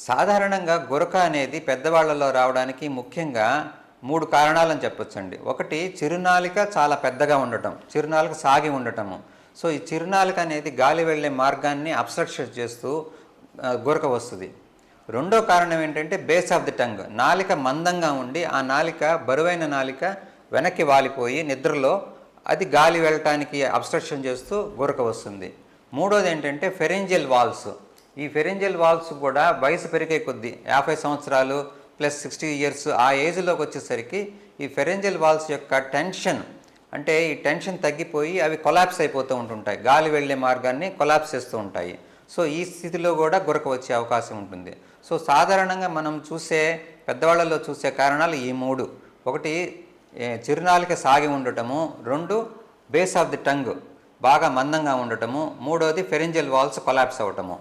సాధారణంగా గురక అనేది పెద్దవాళ్లలో రావడానికి ముఖ్యంగా 3 కారణాలని చెప్పొచ్చండి. ఒకటి చిరునాలిక చాలా పెద్దగా ఉండటం, చిరునాలిక సాగి ఉండటము. సో ఈ చిరునాలిక అనేది గాలి వెళ్ళే మార్గాన్ని అబ్స్ట్రక్షన్ చేస్తూ గురక వస్తుంది. రెండో కారణం ఏంటంటే బేస్ ఆఫ్ ది టంగ్, నాలిక మందంగా ఉండి ఆ నాలిక బరువైన నాలిక వెనక్కి వాలిపోయి నిద్రలో అది గాలి వెళ్ళటానికి అబ్స్ట్రక్షన్ చేస్తూ గురక వస్తుంది. మూడోది ఏంటంటే ఫెరింజియల్ వాల్స్. ఈ ఫెరింజియల్ వాల్స్ కూడా వయసు పెరిగే కొద్దీ 50 సంవత్సరాలు ప్లస్ 60 ఇయర్స్ ఆ ఏజ్లోకి వచ్చేసరికి ఈ ఫెరింజియల్ వాల్స్ యొక్క టెన్షన్, అంటే ఈ టెన్షన్ తగ్గిపోయి అవి కొలాప్స్ అయిపోతూ ఉంటుంటాయి, గాలి వెళ్ళే మార్గాన్ని కొలాప్స్ చేస్తూ ఉంటాయి. సో ఈ స్థితిలో కూడా గురక వచ్చే అవకాశం ఉంటుంది. సో సాధారణంగా మనం చూసే పెద్దవాళ్ళలో చూసే కారణాలు ఈ 3. ఒకటి చిరునాలిక సాగి ఉండటము, 2 బేస్ ఆఫ్ ది టంగ్ బాగా మందంగా ఉండటము, 3వది ఫెరింజియల్ వాల్స్ కొలాప్స్ అవ్వటము.